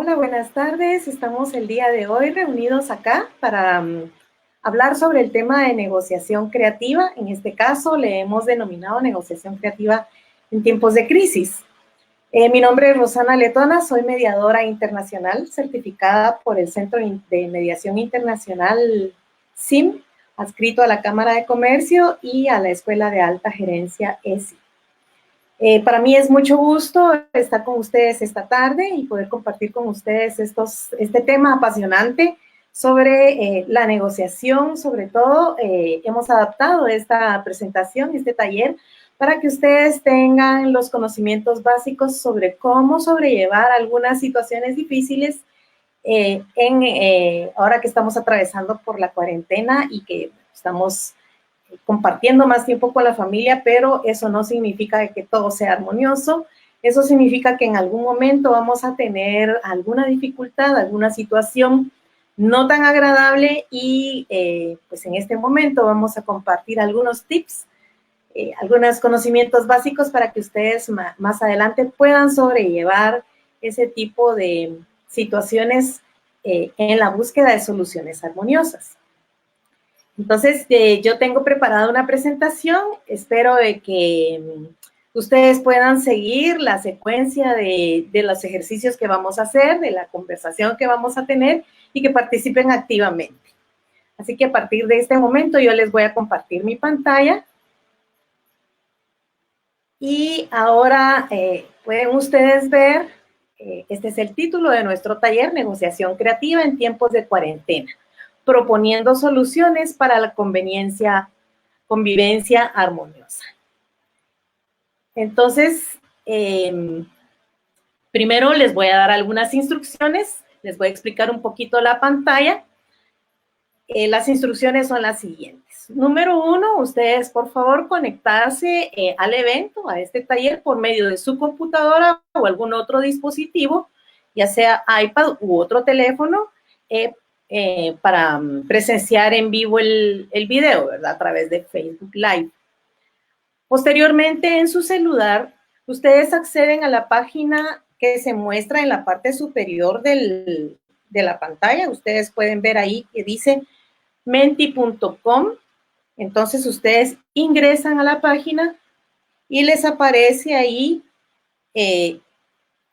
Hola, buenas tardes. Estamos el día de hoy reunidos acá para hablar sobre el tema de negociación creativa. En este caso le hemos denominado negociación creativa en tiempos de crisis. Mi nombre es Rosana Letona, soy mediadora internacional certificada por el Centro de Mediación Internacional CIM, adscrito a la Cámara de Comercio y a la Escuela de Alta Gerencia ESI. Para mí es mucho gusto estar con ustedes esta tarde y poder compartir con ustedes este tema apasionante sobre la negociación. Sobre todo, hemos adaptado esta presentación, este taller, para que ustedes tengan los conocimientos básicos sobre cómo sobrellevar algunas situaciones difíciles ahora que estamos atravesando por la cuarentena y que estamos compartiendo más tiempo con la familia, pero eso no significa que todo sea armonioso. Eso significa que en algún momento vamos a tener alguna dificultad, alguna situación no tan agradable y pues en este momento vamos a compartir algunos tips, algunos conocimientos básicos para que ustedes más adelante puedan sobrellevar ese tipo de situaciones en la búsqueda de soluciones armoniosas. Entonces, yo tengo preparada una presentación, espero que ustedes puedan seguir la secuencia de los ejercicios que vamos a hacer, de la conversación que vamos a tener y que participen activamente. Así que a partir de este momento yo les voy a compartir mi pantalla. Y ahora pueden ustedes ver, este es el título de nuestro taller, Negociación Creativa en Tiempos de Cuarentena, proponiendo soluciones para la convivencia armoniosa. Entonces, primero les voy a dar algunas instrucciones, les voy a explicar un poquito la pantalla. Las instrucciones son las siguientes. Número 1, ustedes por favor conectarse al evento, a este taller, por medio de su computadora o algún otro dispositivo, ya sea iPad u otro teléfono, para presenciar en vivo el video, ¿verdad? A través de Facebook Live. Posteriormente, en su celular, ustedes acceden a la página que se muestra en la parte superior de la pantalla. Ustedes pueden ver ahí que dice menti.com. Entonces, ustedes ingresan a la página y les aparece ahí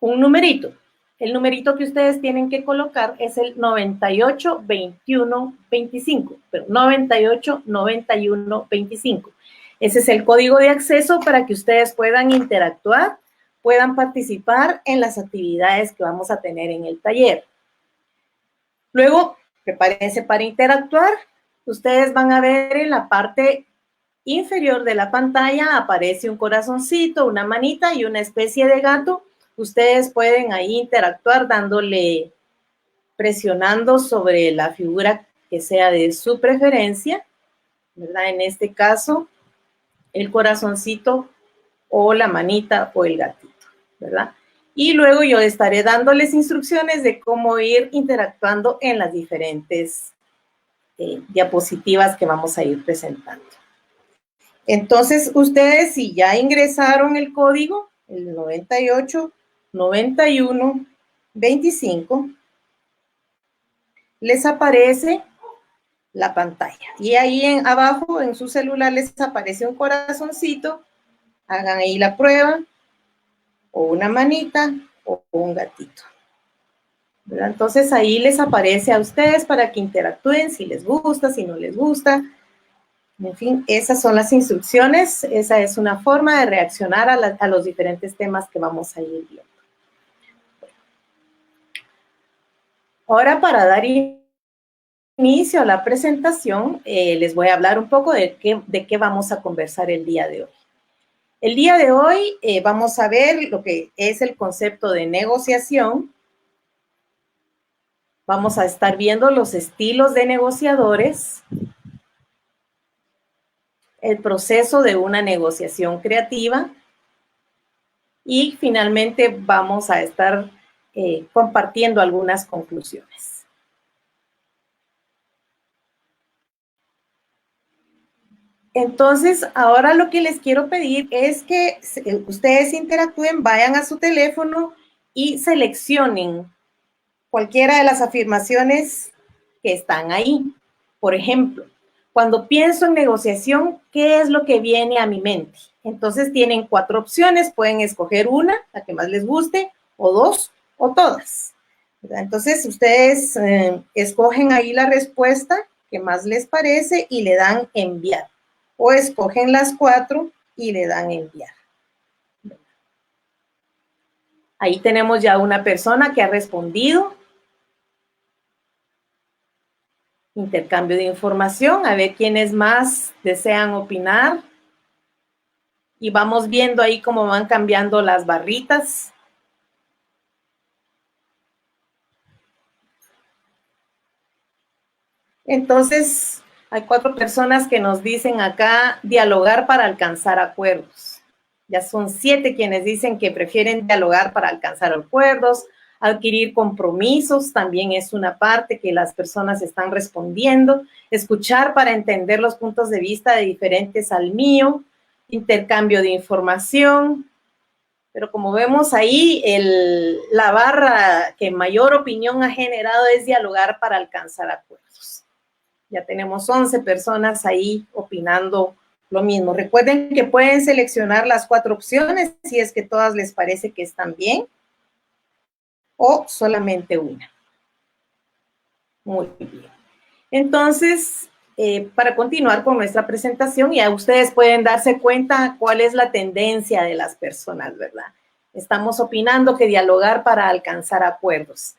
un numerito. El numerito que ustedes tienen que colocar es el 982125, pero 989125. Ese es el código de acceso para que ustedes puedan interactuar, puedan participar en las actividades que vamos a tener en el taller. Luego, prepárense para interactuar. Ustedes van a ver en la parte inferior de la pantalla aparece un corazoncito, una manita y una especie de gato. Ustedes pueden ahí interactuar presionando sobre la figura que sea de su preferencia, ¿verdad? En este caso, el corazoncito o la manita o el gatito, ¿verdad? Y luego yo estaré dándoles instrucciones de cómo ir interactuando en las diferentes diapositivas que vamos a ir presentando. Entonces, ustedes si ya ingresaron el código, el 989125, les aparece la pantalla. Y ahí abajo en su celular les aparece un corazoncito. Hagan ahí la prueba, o una manita, o un gatito, ¿verdad? Entonces ahí les aparece a ustedes para que interactúen, si les gusta, si no les gusta. En fin, esas son las instrucciones. Esa es una forma de reaccionar a los diferentes temas que vamos a ir viendo. Ahora, para dar inicio a la presentación, les voy a hablar un poco de qué vamos a conversar el día de hoy. El día de hoy vamos a ver lo que es el concepto de negociación. Vamos a estar viendo los estilos de negociadores, el proceso de una negociación creativa y finalmente vamos a estar compartiendo algunas conclusiones. Entonces, ahora lo que les quiero pedir es que ustedes interactúen, vayan a su teléfono y seleccionen cualquiera de las afirmaciones que están ahí. Por ejemplo, cuando pienso en negociación, ¿qué es lo que viene a mi mente? Entonces tienen 4 opciones, pueden escoger una, la que más les guste, o 2, o todas. Entonces ustedes escogen ahí la respuesta que más les parece y le dan enviar. O escogen las 4 y le dan enviar. Ahí tenemos ya una persona que ha respondido. Intercambio de información, a ver quiénes más desean opinar. Y vamos viendo ahí cómo van cambiando las barritas. Entonces, hay 4 personas que nos dicen acá dialogar para alcanzar acuerdos. Ya son 7 quienes dicen que prefieren dialogar para alcanzar acuerdos. Adquirir compromisos también es una parte que las personas están respondiendo. Escuchar para entender los puntos de vista de diferentes al mío. Intercambio de información. Pero como vemos ahí, la barra que mayor opinión ha generado es dialogar para alcanzar acuerdos. Ya tenemos 11 personas ahí opinando lo mismo. Recuerden que pueden seleccionar las 4 opciones si es que todas les parece que están bien o solamente una. Muy bien. Entonces, para continuar con nuestra presentación, ya ustedes pueden darse cuenta cuál es la tendencia de las personas, ¿verdad? Estamos opinando que dialogar para alcanzar acuerdos.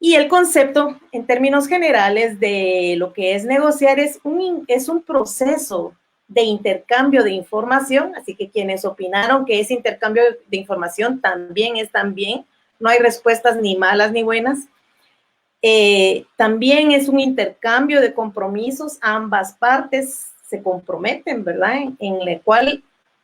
Y el concepto, en términos generales, de lo que es negociar es un proceso de intercambio de información, así que quienes opinaron que es intercambio de información también están bien, no hay respuestas ni malas ni buenas. También es un intercambio de compromisos, ambas partes se comprometen, ¿verdad? En el cual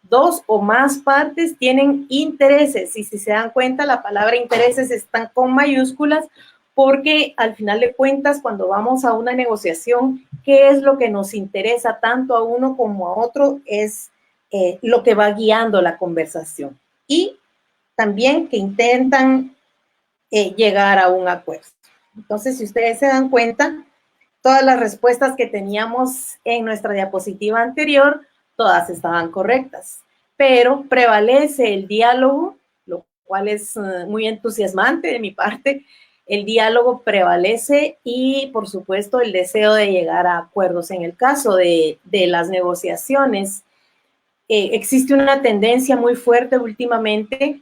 2 o más partes tienen intereses, y si se dan cuenta, la palabra intereses están con mayúsculas, porque al final de cuentas, cuando vamos a una negociación, ¿qué es lo que nos interesa tanto a uno como a otro? Es lo que va guiando la conversación. Y también que intentan llegar a un acuerdo. Entonces, si ustedes se dan cuenta, todas las respuestas que teníamos en nuestra diapositiva anterior, todas estaban correctas, pero prevalece el diálogo, lo cual es muy entusiasmante de mi parte. El diálogo prevalece y, por supuesto, el deseo de llegar a acuerdos. En el caso de las negociaciones, existe una tendencia muy fuerte últimamente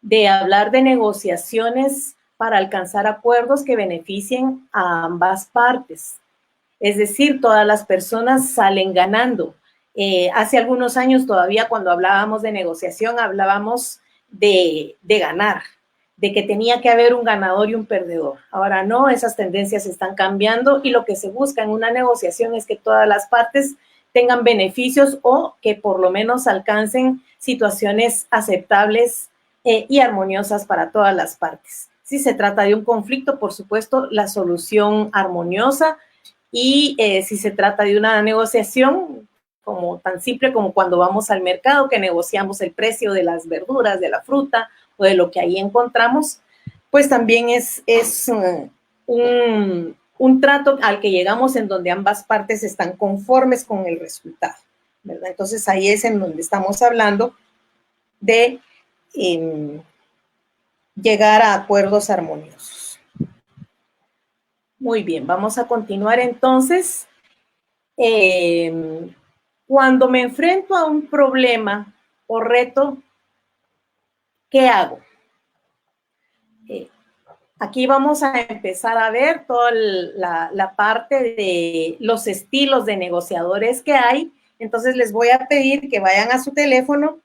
de hablar de negociaciones para alcanzar acuerdos que beneficien a ambas partes. Es decir, todas las personas salen ganando. Hace algunos años todavía cuando hablábamos de negociación hablábamos de ganar, de que tenía que haber un ganador y un perdedor. Ahora no, esas tendencias están cambiando y lo que se busca en una negociación es que todas las partes tengan beneficios o que por lo menos alcancen situaciones aceptables y armoniosas para todas las partes. Si se trata de un conflicto, por supuesto, la solución armoniosa, y si se trata de una negociación, como tan simple como cuando vamos al mercado, que negociamos el precio de las verduras, de la fruta o de lo que ahí encontramos, pues también es un trato al que llegamos en donde ambas partes están conformes con el resultado, ¿verdad? Entonces ahí es en donde estamos hablando de llegar a acuerdos armoniosos. Muy bien, vamos a continuar entonces. Cuando me enfrento a un problema o reto, ¿qué hago? Aquí vamos a empezar a ver toda la parte de los estilos de negociadores que hay. Entonces les voy a pedir que vayan a su teléfono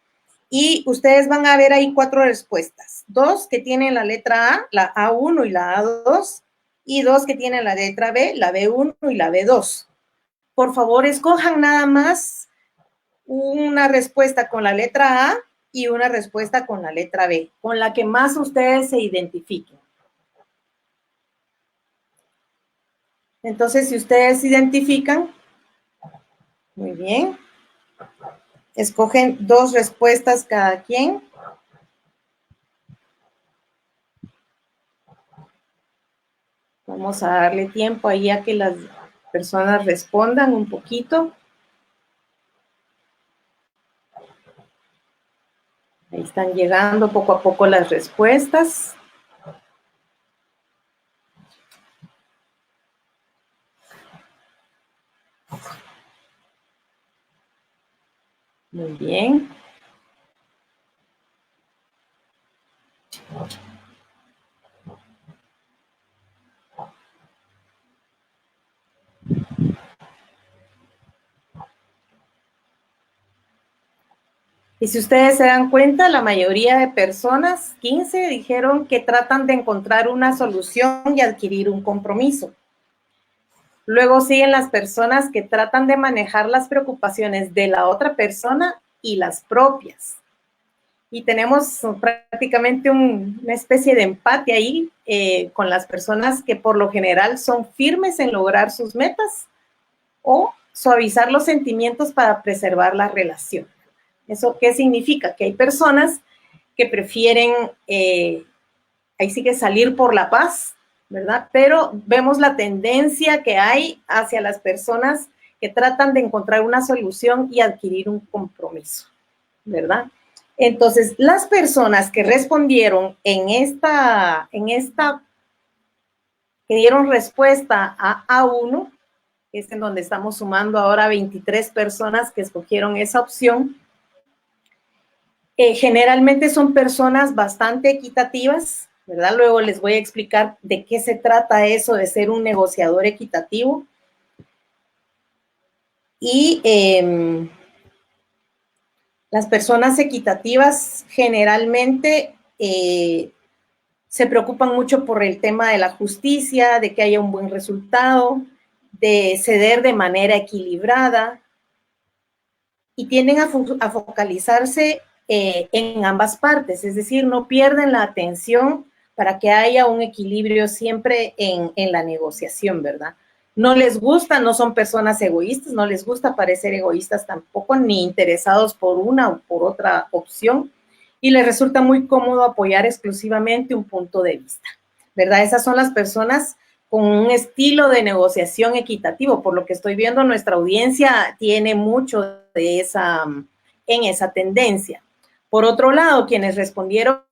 y ustedes van a ver ahí 4 respuestas. 2 que tienen la letra A, la A1 y la A2, y 2 que tienen la letra B, la B1 y la B2. Por favor, escojan nada más una respuesta con la letra A y una respuesta con la letra B, con la que más ustedes se identifiquen. Entonces, si ustedes se identifican, muy bien, escogen 2 respuestas cada quien. Vamos a darle tiempo ahí a que las personas respondan un poquito. Ahí están llegando poco a poco las respuestas. Muy bien. Y si ustedes se dan cuenta, la mayoría de personas, 15, dijeron que tratan de encontrar una solución y adquirir un compromiso. Luego siguen las personas que tratan de manejar las preocupaciones de la otra persona y las propias. Y tenemos prácticamente una especie de empate ahí con las personas que por lo general son firmes en lograr sus metas o suavizar los sentimientos para preservar la relación. ¿Eso qué significa? Que hay personas que prefieren, ahí sí que salir por la paz, ¿verdad? Pero vemos la tendencia que hay hacia las personas que tratan de encontrar una solución y adquirir un compromiso, ¿verdad? Entonces, las personas que respondieron que dieron respuesta a A1, que es en donde estamos sumando ahora 23 personas que escogieron esa opción, generalmente son personas bastante equitativas, ¿verdad? Luego les voy a explicar de qué se trata eso de ser un negociador equitativo. Y las personas equitativas generalmente se preocupan mucho por el tema de la justicia, de que haya un buen resultado, de ceder de manera equilibrada y tienden a focalizarse en ambas partes, es decir, no pierden la atención para que haya un equilibrio siempre en la negociación, ¿verdad? No les gusta, no son personas egoístas, no les gusta parecer egoístas tampoco, ni interesados por una o por otra opción, y les resulta muy cómodo apoyar exclusivamente un punto de vista, ¿verdad? Esas son las personas con un estilo de negociación equitativo. Por lo que estoy viendo, nuestra audiencia tiene mucho de esa tendencia. Por otro lado, quienes respondieron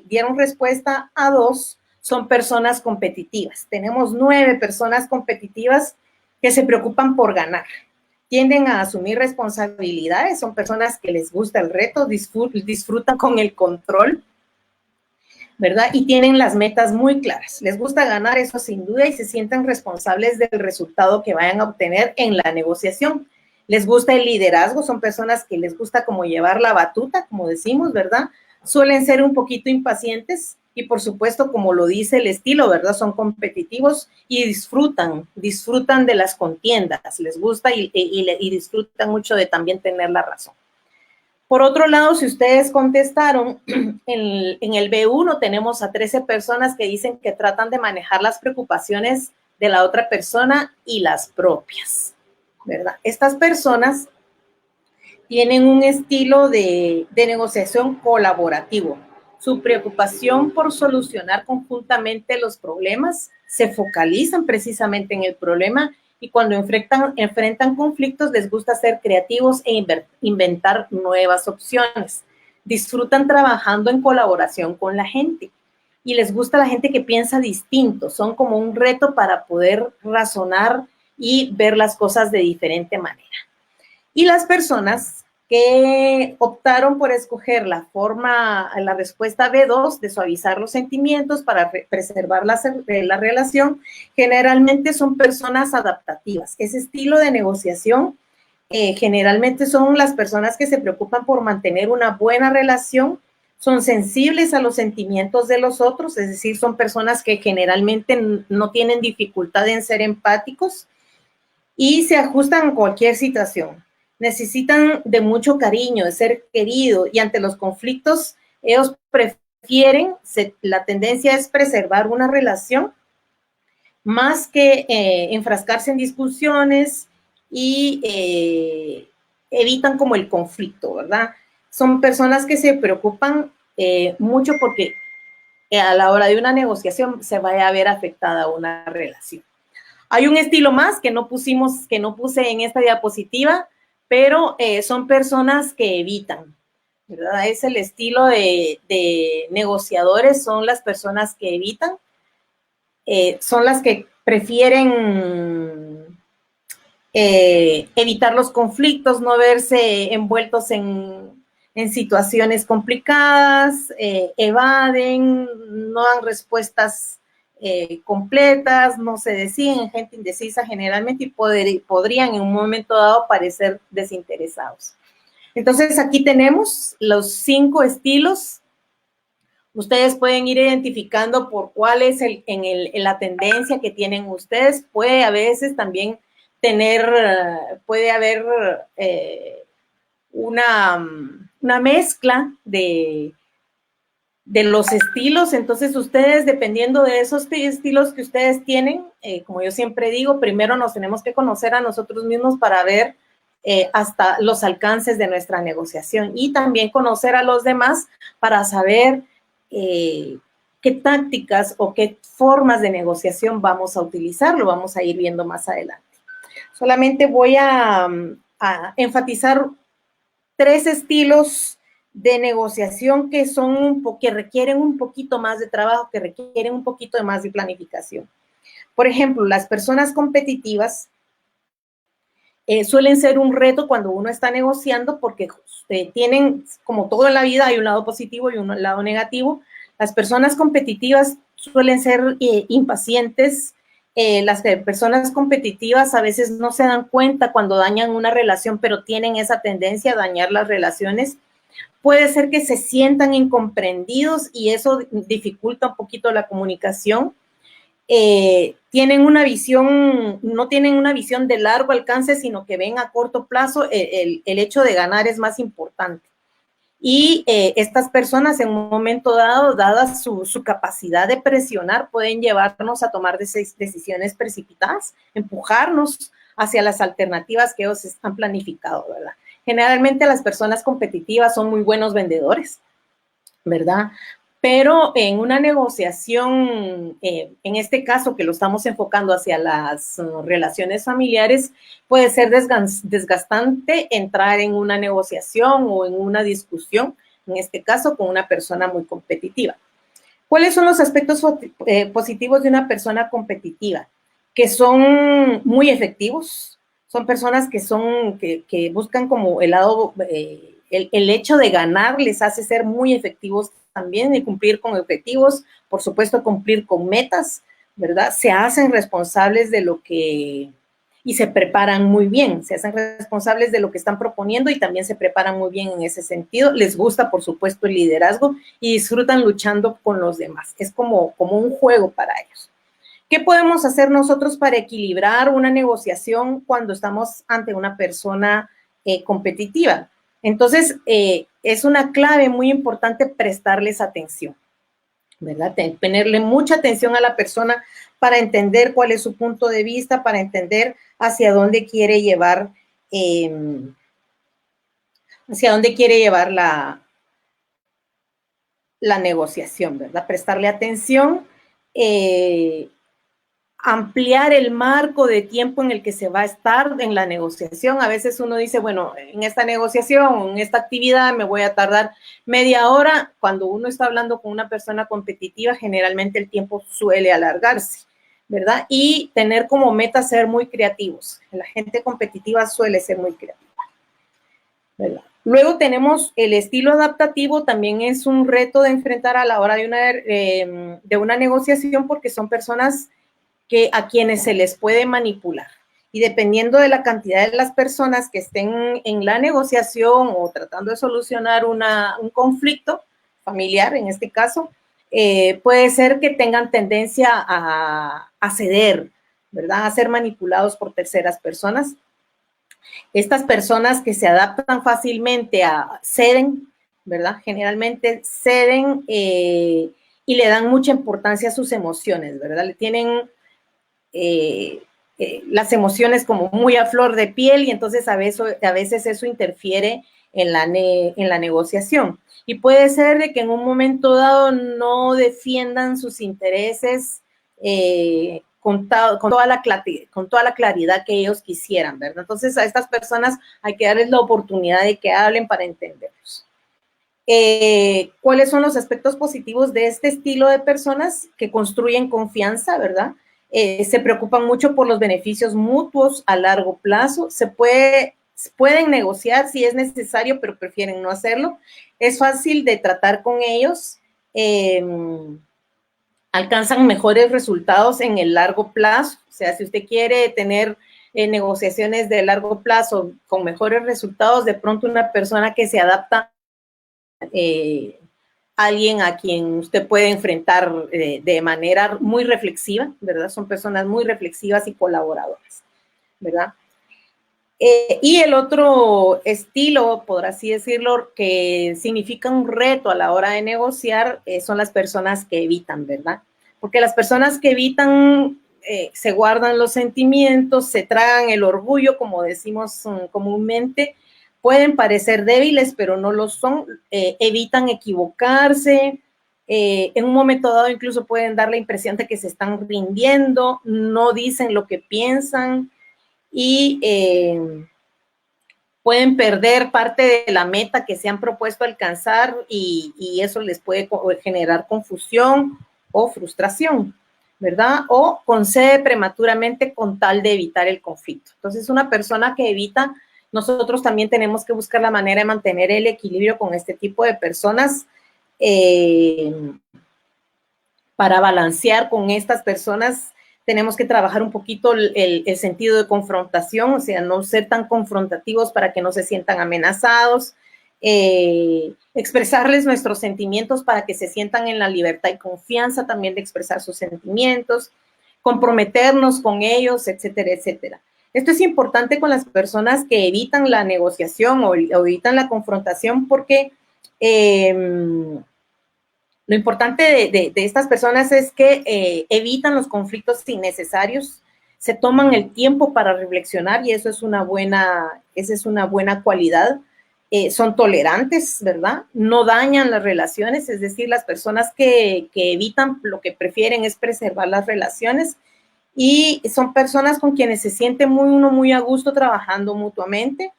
dieron respuesta a 2 son personas competitivas. Tenemos 9 personas competitivas que se preocupan por ganar. Tienden a asumir responsabilidades, son personas que les gusta el reto, disfrutan con el control, ¿verdad? Y tienen las metas muy claras. Les gusta ganar, eso sin duda, y se sienten responsables del resultado que vayan a obtener en la negociación. Les gusta el liderazgo, son personas que les gusta como llevar la batuta, como decimos, ¿verdad? Suelen ser un poquito impacientes y por supuesto, como lo dice el estilo, ¿verdad? Son competitivos y disfrutan de las contiendas, les gusta y disfrutan mucho de también tener la razón. Por otro lado, si ustedes contestaron, en el B1 tenemos a 13 personas que dicen que tratan de manejar las preocupaciones de la otra persona y las propias, ¿verdad? Estas personas tienen un estilo de negociación colaborativo. Su preocupación por solucionar conjuntamente los problemas, se focalizan precisamente en el problema y cuando enfrentan conflictos les gusta ser creativos e inventar nuevas opciones. Disfrutan trabajando en colaboración con la gente y les gusta la gente que piensa distinto. Son como un reto para poder razonar y ver las cosas de diferente manera. Y las personas que optaron por escoger la respuesta B2 de suavizar los sentimientos para preservar la relación, generalmente son personas adaptativas. Ese estilo de negociación generalmente son las personas que se preocupan por mantener una buena relación, son sensibles a los sentimientos de los otros, es decir, son personas que generalmente no tienen dificultad en ser empáticos y se ajustan a cualquier situación. Necesitan de mucho cariño, de ser querido y ante los conflictos ellos prefieren, la tendencia es preservar una relación más que enfrascarse en discusiones y evitan como el conflicto, ¿verdad? Son personas que se preocupan mucho porque a la hora de una negociación se vaya a ver afectada una relación. Hay un estilo más que no puse en esta diapositiva, pero son personas que evitan, ¿verdad? Es el estilo de negociadores, son las personas que evitan, son las que prefieren evitar los conflictos, no verse envueltos en situaciones complicadas, evaden, no dan respuestas completas, no se deciden, gente indecisa generalmente y podrían en un momento dado parecer desinteresados. Entonces aquí tenemos los 5 estilos. Ustedes pueden ir identificando por cuál es la tendencia que tienen ustedes. Puede a veces también puede haber una mezcla de los estilos. Entonces ustedes, dependiendo de esos estilos que ustedes tienen, como yo siempre digo, primero nos tenemos que conocer a nosotros mismos para ver hasta los alcances de nuestra negociación y también conocer a los demás para saber qué tácticas o qué formas de negociación vamos a utilizar, lo vamos a ir viendo más adelante. Solamente voy a enfatizar 3 estilos de negociación que requieren un poquito más de trabajo, que requieren un poquito más de planificación. Por ejemplo, las personas competitivas suelen ser un reto cuando uno está negociando porque tienen, como todo en la vida, hay un lado positivo y un lado negativo. Las personas competitivas suelen ser impacientes. Las personas competitivas a veces no se dan cuenta cuando dañan una relación, pero tienen esa tendencia a dañar las relaciones. Puede ser que se sientan incomprendidos y eso dificulta un poquito la comunicación. Tienen una visión, no tienen una visión de largo alcance, sino que ven a corto plazo. El hecho de ganar es más importante. Y estas personas en un momento dado, dada su capacidad de presionar, pueden llevarnos a tomar decisiones precipitadas, empujarnos hacia las alternativas que ellos han planificado, ¿verdad? Generalmente las personas competitivas son muy buenos vendedores, ¿verdad? Pero en una negociación, en este caso que lo estamos enfocando hacia las relaciones familiares, puede ser desgastante entrar en una negociación o en una discusión, en este caso con una persona muy competitiva. ¿Cuáles son los aspectos positivos de una persona competitiva? Que son muy efectivos, son personas que buscan como el lado, el hecho de ganar les hace ser muy efectivos también y cumplir con objetivos, por supuesto cumplir con metas, ¿verdad? Se hacen responsables de lo que, y se preparan muy bien, se hacen responsables de lo que están proponiendo y también se preparan muy bien en ese sentido. Les gusta, por supuesto, el liderazgo y disfrutan luchando con los demás. Es como un juego para ellos. ¿Qué podemos hacer nosotros para equilibrar una negociación cuando estamos ante una persona competitiva? Entonces, es una clave muy importante prestarles atención, ¿verdad? Tenerle mucha atención a la persona para entender cuál es su punto de vista, para entender hacia dónde quiere llevar, la negociación, ¿verdad? Prestarle atención, ampliar el marco de tiempo en el que se va a estar en la negociación. A veces uno dice, bueno, en esta negociación, en esta actividad me voy a tardar media hora. Cuando uno está hablando con una persona competitiva, generalmente el tiempo suele alargarse, ¿verdad? Y tener como meta ser muy creativos. La gente competitiva suele ser muy creativa, ¿verdad? Luego tenemos el estilo adaptativo, también es un reto de enfrentar a la hora de una negociación porque son personas a quienes se les puede manipular. Y dependiendo de la cantidad de las personas que estén en la negociación o tratando de solucionar un conflicto familiar, en este caso, puede ser que tengan tendencia a ceder, ¿verdad? A ser manipulados por terceras personas. Estas personas que se adaptan fácilmente ceden, ¿verdad? Generalmente ceden y le dan mucha importancia a sus emociones, ¿verdad? Le tienen las emociones como muy a flor de piel y entonces a veces eso interfiere en la negociación. Y puede ser de que en un momento dado no defiendan sus intereses con toda la claridad que ellos quisieran, ¿verdad? Entonces a estas personas hay que darles la oportunidad de que hablen para entenderlos. ¿Cuáles son los aspectos positivos de este estilo de personas que construyen confianza, verdad? Se preocupan mucho por los beneficios mutuos a largo plazo, pueden negociar si es necesario, pero prefieren no hacerlo. Es fácil de tratar con ellos, alcanzan mejores resultados en el largo plazo. O sea, si usted quiere tener negociaciones de largo plazo con mejores resultados, de pronto una persona que se adapta, alguien a quien usted puede enfrentar de manera muy reflexiva, ¿verdad? Son personas muy reflexivas y colaboradoras, ¿verdad? Y el otro estilo, por así decirlo, que significa un reto a la hora de negociar, son las personas que evitan, ¿verdad? Porque las personas que evitan se guardan los sentimientos, se tragan el orgullo, como decimos comúnmente, pueden parecer débiles, pero no lo son, evitan equivocarse, en un momento dado incluso pueden dar la impresión de que se están rindiendo, no dicen lo que piensan, y pueden perder parte de la meta que se han propuesto alcanzar y eso les puede generar confusión o frustración, ¿verdad? O concede prematuramente con tal de evitar el conflicto. Entonces, una persona que evita, nosotros también tenemos que buscar la manera de mantener el equilibrio con este tipo de personas para balancear con estas personas. Tenemos que trabajar un poquito el sentido de confrontación, o sea, no ser tan confrontativos para que no se sientan amenazados, expresarles nuestros sentimientos para que se sientan en la libertad y confianza también de expresar sus sentimientos, comprometernos con ellos, etcétera, etcétera. Esto es importante con las personas que evitan la negociación o evitan la confrontación porque lo importante de estas personas es que evitan los conflictos innecesarios, se toman el tiempo para reflexionar y esa es una buena cualidad. Son tolerantes, ¿verdad? No dañan las relaciones, es decir, las personas que evitan, lo que prefieren es preservar las relaciones y son personas con quienes se siente uno muy a gusto trabajando mutuamente.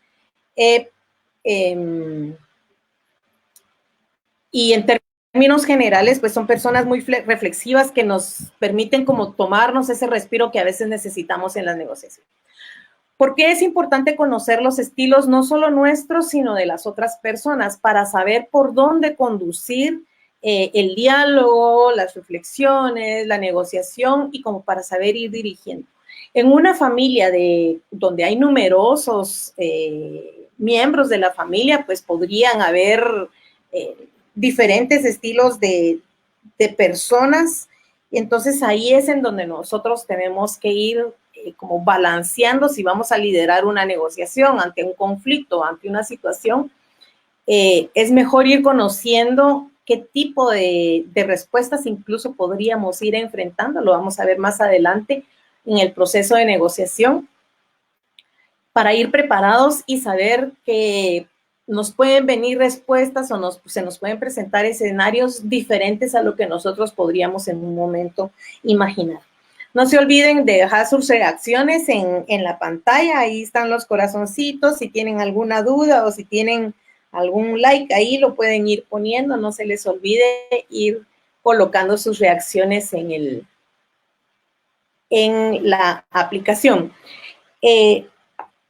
Y en términos generales, pues son personas muy reflexivas que nos permiten como tomarnos ese respiro que a veces necesitamos en las negociaciones. ¿Por qué es importante conocer los estilos no solo nuestros, sino de las otras personas para saber por dónde conducir el diálogo, las reflexiones, la negociación y como para saber ir dirigiendo? En una familia donde hay numerosos miembros de la familia, pues podrían haber diferentes estilos de personas, y entonces ahí es en donde nosotros tenemos que ir como balanceando si vamos a liderar una negociación ante un conflicto, ante una situación. Es mejor ir conociendo qué tipo de respuestas incluso podríamos ir enfrentando, lo vamos a ver más adelante en el proceso de negociación, para ir preparados y saber que nos pueden venir respuestas o se nos pueden presentar escenarios diferentes a lo que nosotros podríamos en un momento imaginar. No se olviden de dejar sus reacciones en la pantalla, ahí están los corazoncitos, si tienen alguna duda o si tienen algún like, ahí lo pueden ir poniendo, no se les olvide ir colocando sus reacciones en la aplicación.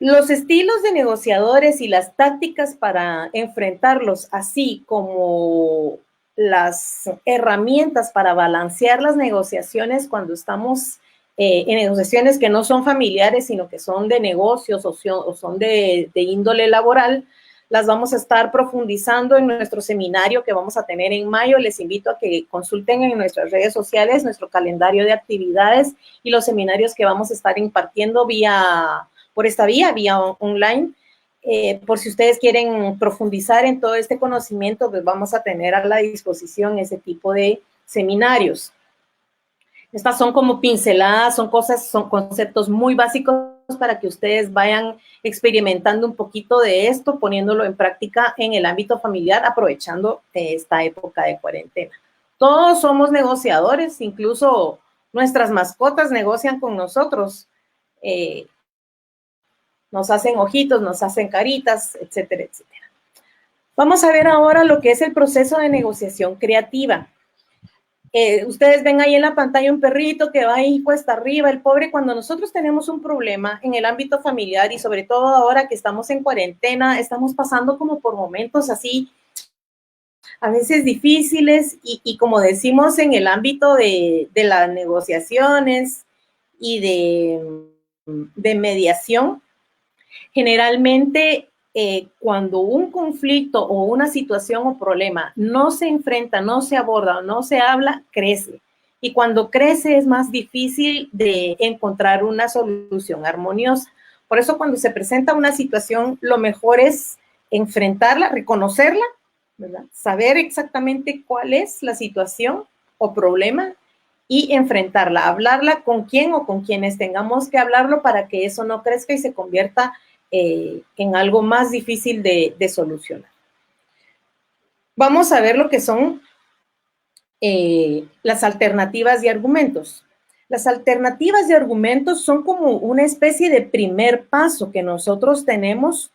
Los estilos de negociadores y las tácticas para enfrentarlos, así como las herramientas para balancear las negociaciones cuando estamos en negociaciones que no son familiares, sino que son de negocios o son de índole laboral, las vamos a estar profundizando en nuestro seminario que vamos a tener en mayo. Les invito a que consulten en nuestras redes sociales nuestro calendario de actividades y los seminarios que vamos a estar impartiendo por esta vía online. Por si ustedes quieren profundizar en todo este conocimiento, pues vamos a tener a la disposición ese tipo de seminarios. Estas son como pinceladas, son conceptos muy básicos para que ustedes vayan experimentando un poquito de esto, poniéndolo en práctica en el ámbito familiar, aprovechando esta época de cuarentena. Todos somos negociadores, incluso nuestras mascotas negocian con nosotros. Nos hacen ojitos, nos hacen caritas, etcétera, etcétera. Vamos a ver ahora lo que es el proceso de negociación creativa. Ustedes ven ahí en la pantalla un perrito que va ahí cuesta arriba, el pobre. Cuando nosotros tenemos un problema en el ámbito familiar y sobre todo ahora que estamos en cuarentena, estamos pasando como por momentos así, a veces difíciles y como decimos en el ámbito de las negociaciones y de mediación, generalmente cuando un conflicto o una situación o problema no se enfrenta, no se aborda o no se habla, crece. Y cuando crece es más difícil de encontrar una solución armoniosa. Por eso cuando se presenta una situación, lo mejor es enfrentarla, reconocerla, ¿verdad? Saber exactamente cuál es la situación o problema y enfrentarla, hablarla con quién o con quienes tengamos que hablarlo para que eso no crezca y se convierta en algo más difícil de solucionar. Vamos a ver lo que son las alternativas de argumentos. Las alternativas de argumentos son como una especie de primer paso que nosotros tenemos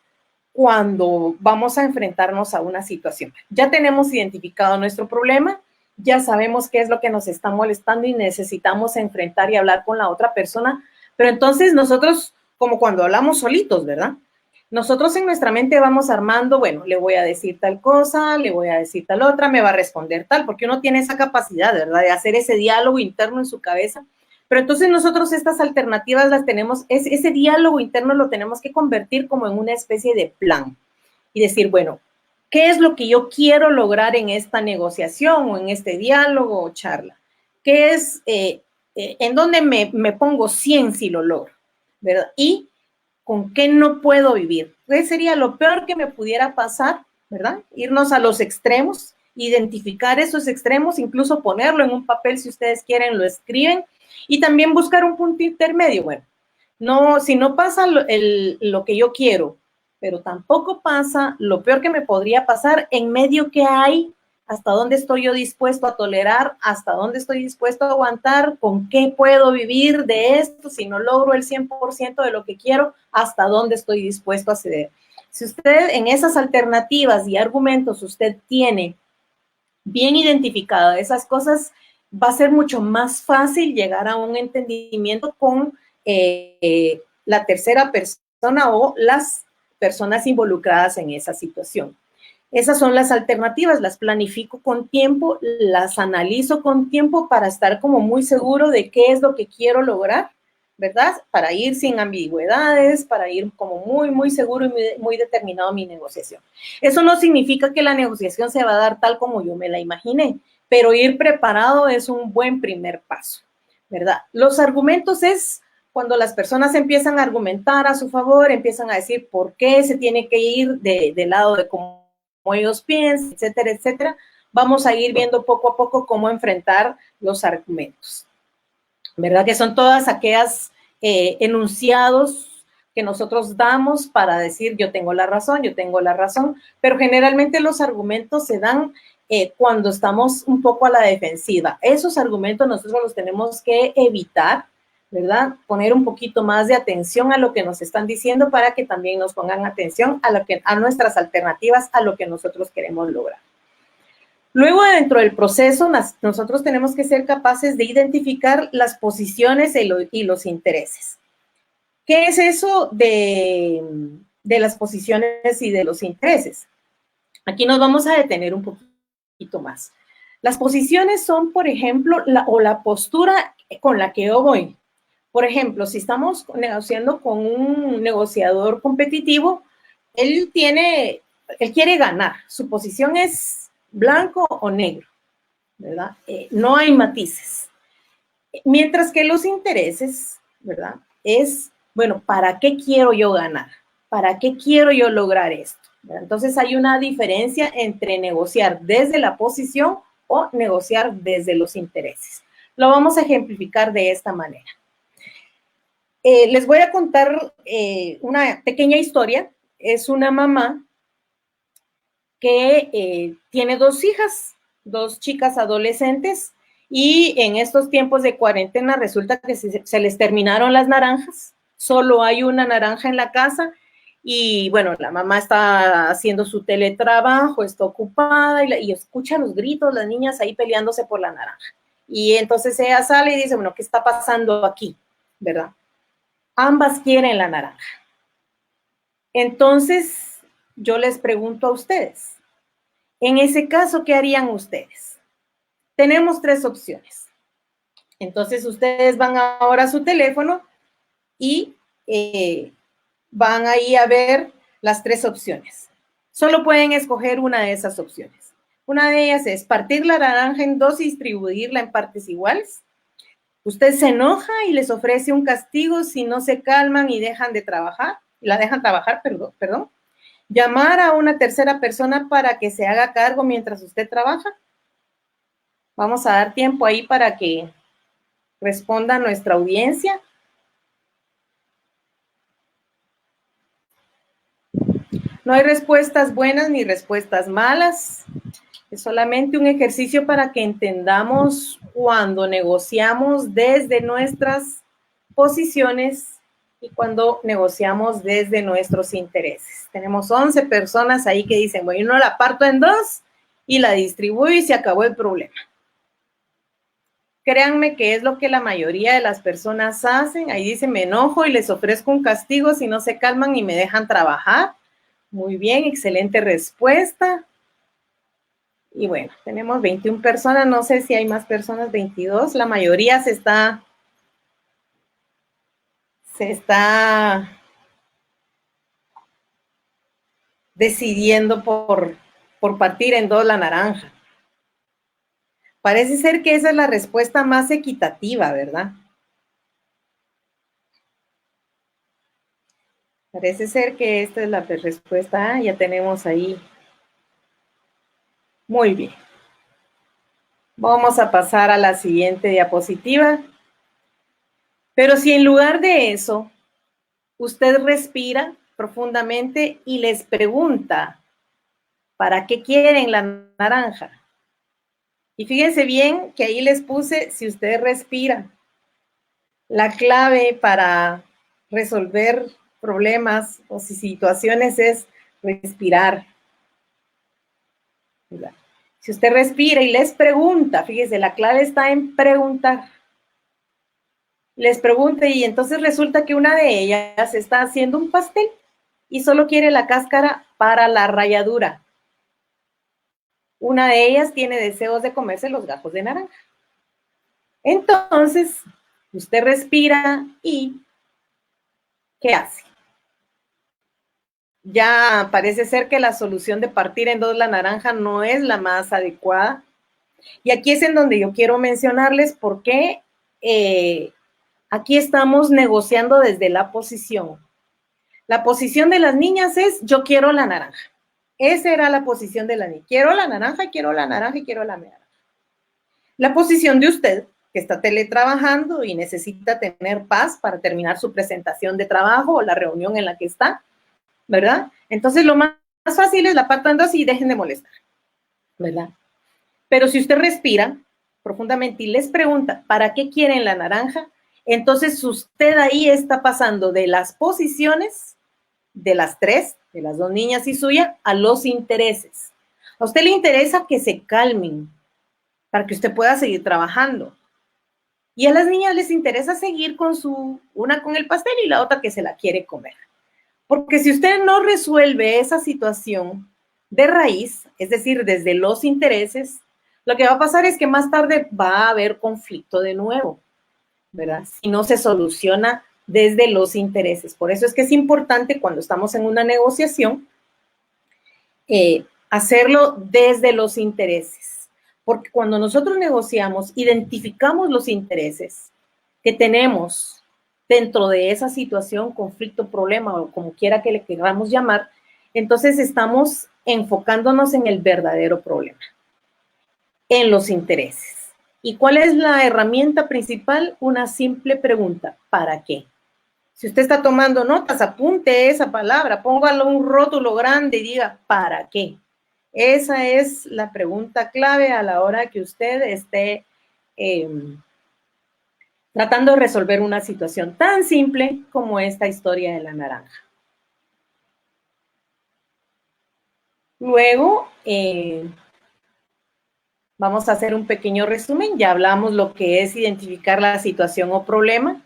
cuando vamos a enfrentarnos a una situación. Ya tenemos identificado nuestro problema, ya sabemos qué es lo que nos está molestando y necesitamos enfrentar y hablar con la otra persona, pero entonces nosotros, como cuando hablamos solitos, ¿verdad? Nosotros en nuestra mente vamos armando, bueno, le voy a decir tal cosa, le voy a decir tal otra, me va a responder tal, porque uno tiene esa capacidad, ¿verdad? De hacer ese diálogo interno en su cabeza. Pero entonces nosotros estas alternativas las tenemos, ese diálogo interno lo tenemos que convertir como en una especie de plan y decir, bueno, ¿qué es lo que yo quiero lograr en esta negociación o en este diálogo o charla? ¿Qué es, en dónde me pongo 100 si lo logro? ¿Verdad? Y ¿con qué no puedo vivir? ¿Qué sería lo peor que me pudiera pasar? ¿Verdad? Irnos a los extremos, identificar esos extremos, incluso ponerlo en un papel si ustedes quieren, lo escriben y también buscar un punto intermedio. Bueno, no, si no pasa lo que yo quiero, pero tampoco pasa lo peor que me podría pasar, en medio que hay, hasta dónde estoy yo dispuesto a tolerar, hasta dónde estoy dispuesto a aguantar, con qué puedo vivir de esto, si no logro el 100% de lo que quiero, hasta dónde estoy dispuesto a ceder. Si usted en esas alternativas y argumentos usted tiene bien identificadas esas cosas, va a ser mucho más fácil llegar a un entendimiento con la tercera persona o las personas involucradas en esa situación. Esas son las alternativas, las planifico con tiempo, las analizo con tiempo para estar como muy seguro de qué es lo que quiero lograr, ¿verdad? Para ir sin ambigüedades, para ir como muy, muy seguro y muy determinado en mi negociación. Eso no significa que la negociación se va a dar tal como yo me la imaginé, pero ir preparado es un buen primer paso, ¿verdad? Los argumentos es cuando las personas empiezan a argumentar a su favor, empiezan a decir por qué se tiene que ir del lado de cómo ellos piensan, etcétera, etcétera. Vamos a ir viendo poco a poco cómo enfrentar los argumentos, ¿verdad? Que son todas aquellas enunciados que nosotros damos para decir yo tengo la razón, pero generalmente los argumentos se dan cuando estamos un poco a la defensiva. Esos argumentos nosotros los tenemos que evitar, ¿verdad? Poner un poquito más de atención a lo que nos están diciendo para que también nos pongan atención a nuestras alternativas, a lo que nosotros queremos lograr. Luego, dentro del proceso, nosotros tenemos que ser capaces de identificar las posiciones y los intereses. ¿Qué es eso de las posiciones y de los intereses? Aquí nos vamos a detener un poquito más. Las posiciones son, por ejemplo, la postura con la que yo voy. Por ejemplo, si estamos negociando con un negociador competitivo, él quiere ganar. Su posición es blanco o negro, ¿verdad? No hay matices. Mientras que los intereses, ¿verdad? Es, bueno, ¿para qué quiero yo ganar? ¿Para qué quiero yo lograr esto? ¿Verdad? Entonces hay una diferencia entre negociar desde la posición o negociar desde los intereses. Lo vamos a ejemplificar de esta manera. Les voy a contar una pequeña historia. Es una mamá que tiene 2 hijas, 2 chicas adolescentes, y en estos tiempos de cuarentena resulta que se les terminaron las naranjas, solo hay una naranja en la casa, y bueno, la mamá está haciendo su teletrabajo, está ocupada, y escucha los gritos, las niñas ahí peleándose por la naranja. Y entonces ella sale y dice, bueno, ¿qué está pasando aquí? ¿Verdad? Ambas quieren la naranja. Entonces, yo les pregunto a ustedes, en ese caso, ¿qué harían ustedes? Tenemos 3 opciones. Entonces, ustedes van ahora a su teléfono y van ahí a ver las 3 opciones. Solo pueden escoger una de esas opciones. Una de ellas es partir la naranja en 2 y distribuirla en partes iguales. Usted se enoja y les ofrece un castigo si no se calman y dejan de trabajar, la dejan trabajar, perdón. Llamar a una tercera persona para que se haga cargo mientras usted trabaja. Vamos a dar tiempo ahí para que responda nuestra audiencia. No hay respuestas buenas ni respuestas malas. Es solamente un ejercicio para que entendamos cuando negociamos desde nuestras posiciones y cuando negociamos desde nuestros intereses. Tenemos 11 personas ahí que dicen, bueno, yo la parto en 2 y la distribuyo y se acabó el problema. Créanme que es lo que la mayoría de las personas hacen. Ahí dice, me enojo y les ofrezco un castigo si no se calman y me dejan trabajar. Muy bien, excelente respuesta. Y bueno, tenemos 21 personas, no sé si hay más personas, 22. La mayoría se está decidiendo por partir en 2 la naranja. Parece ser que esa es la respuesta más equitativa, ¿verdad? Parece ser que esta es la respuesta. Ah, ya tenemos ahí. Muy bien. Vamos a pasar a la siguiente diapositiva. Pero si en lugar de eso, usted respira profundamente y les pregunta, ¿para qué quieren la naranja? Y fíjense bien que ahí les puse, si usted respira. La clave para resolver problemas o situaciones es respirar. Si usted respira y les pregunta, fíjese, la clave está en preguntar. Les pregunta y entonces resulta que una de ellas está haciendo un pastel y solo quiere la cáscara para la ralladura. Una de ellas tiene deseos de comerse los gajos de naranja. Entonces, usted respira y ¿qué hace? Ya parece ser que la solución de partir en 2 la naranja no es la más adecuada. Y aquí es en donde yo quiero mencionarles por qué aquí estamos negociando desde la posición. La posición de las niñas es, yo quiero la naranja. Esa era la posición de la niña. Quiero la naranja, quiero la naranja y quiero la naranja. La posición de usted, que está teletrabajando y necesita tener paz para terminar su presentación de trabajo o la reunión en la que está, ¿verdad? Entonces, lo más fácil es la parto en 2 y dejen de molestar, ¿verdad? Pero si usted respira profundamente y les pregunta, ¿para qué quieren la naranja? Entonces, usted ahí está pasando de las posiciones de las 3, de las 2 niñas y suya, a los intereses. A usted le interesa que se calmen para que usted pueda seguir trabajando. Y a las niñas les interesa seguir con una con el pastel y la otra que se la quiere comer. Porque si usted no resuelve esa situación de raíz, es decir, desde los intereses, lo que va a pasar es que más tarde va a haber conflicto de nuevo, ¿verdad? Si no se soluciona desde los intereses. Por eso es que es importante cuando estamos en una negociación hacerlo desde los intereses. Porque cuando nosotros negociamos, identificamos los intereses que tenemos dentro de esa situación, conflicto, problema o como quiera que le queramos llamar, entonces estamos enfocándonos en el verdadero problema, en los intereses. ¿Y cuál es la herramienta principal? Una simple pregunta, ¿para qué? Si usted está tomando notas, apunte esa palabra, póngalo un rótulo grande y diga, ¿para qué? Esa es la pregunta clave a la hora que usted esté tratando de resolver una situación tan simple como esta historia de la naranja. Luego, vamos a hacer un pequeño resumen. Ya hablamos lo que es identificar la situación o problema.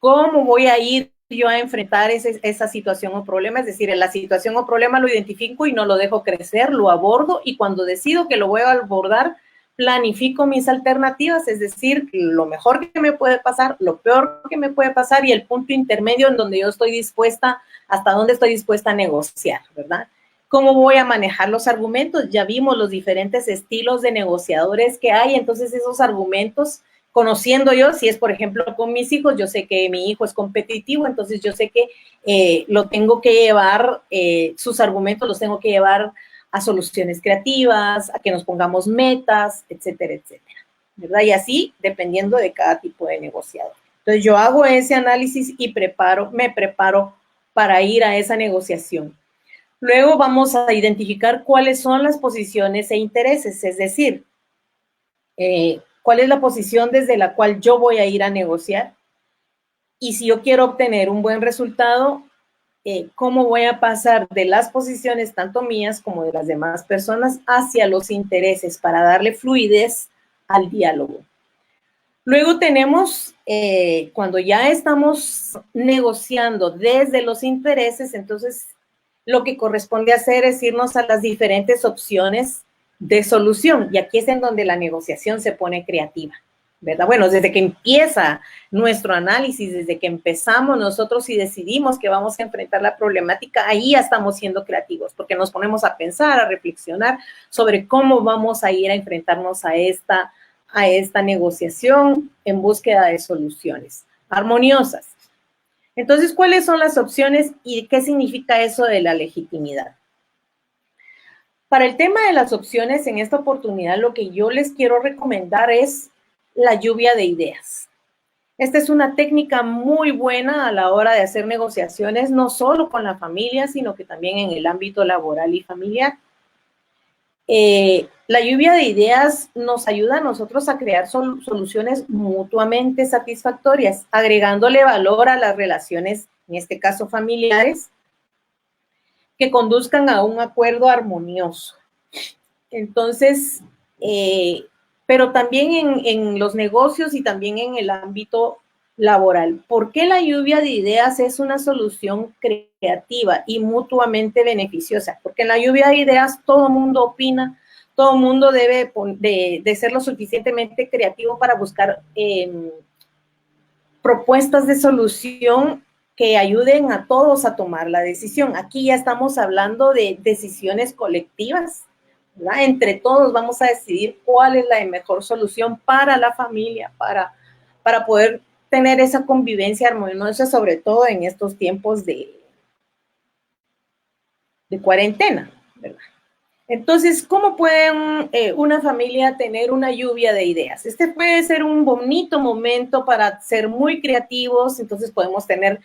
¿Cómo voy a ir yo a enfrentar esa situación o problema? Es decir, en la situación o problema lo identifico y no lo dejo crecer, lo abordo, y cuando decido que lo voy a abordar, planifico mis alternativas, es decir, lo mejor que me puede pasar, lo peor que me puede pasar y el punto intermedio en donde yo estoy dispuesta, hasta dónde estoy dispuesta a negociar, ¿verdad? ¿Cómo voy a manejar los argumentos? Ya vimos los diferentes estilos de negociadores que hay, entonces esos argumentos, conociendo yo, si es por ejemplo con mis hijos, yo sé que mi hijo es competitivo, entonces yo sé que lo tengo que llevar, sus argumentos los tengo que llevar a soluciones creativas, a que nos pongamos metas, etcétera, etcétera, ¿verdad? Y así, dependiendo de cada tipo de negociador. Entonces yo hago ese análisis y me preparo para ir a esa negociación. Luego vamos a identificar cuáles son las posiciones e intereses, es decir, cuál es la posición desde la cual yo voy a ir a negociar, y si yo quiero obtener un buen resultado, cómo voy a pasar de las posiciones tanto mías como de las demás personas hacia los intereses para darle fluidez al diálogo. Luego tenemos, cuando ya estamos negociando desde los intereses, entonces lo que corresponde hacer es irnos a las diferentes opciones de solución. Y aquí es en donde la negociación se pone creativa, ¿verdad? Bueno, desde que empieza nuestro análisis, desde que empezamos nosotros y decidimos que vamos a enfrentar la problemática, ahí ya estamos siendo creativos, porque nos ponemos a pensar, a reflexionar sobre cómo vamos a ir a enfrentarnos a esta negociación en búsqueda de soluciones armoniosas. Entonces, ¿cuáles son las opciones y qué significa eso de la legitimidad? Para el tema de las opciones, en esta oportunidad lo que yo les quiero recomendar es la lluvia de ideas. Esta es una técnica muy buena a la hora de hacer negociaciones, no solo con la familia, sino que también en el ámbito laboral y familiar. La lluvia de ideas nos ayuda a nosotros a crear soluciones mutuamente satisfactorias, agregándole valor a las relaciones, en este caso familiares, que conduzcan a un acuerdo armonioso. Entonces, pero también en los negocios y también en el ámbito laboral. ¿Por qué la lluvia de ideas es una solución creativa y mutuamente beneficiosa? Porque en la lluvia de ideas todo el mundo opina, todo el mundo debe de ser lo suficientemente creativo para buscar propuestas de solución que ayuden a todos a tomar la decisión. Aquí ya estamos hablando de decisiones colectivas, ¿verdad? Entre todos vamos a decidir cuál es la mejor solución para la familia, para poder tener esa convivencia armoniosa, sobre todo en estos tiempos de cuarentena, ¿verdad? Entonces, ¿cómo puede una familia tener una lluvia de ideas? Este puede ser un bonito momento para ser muy creativos, entonces podemos tener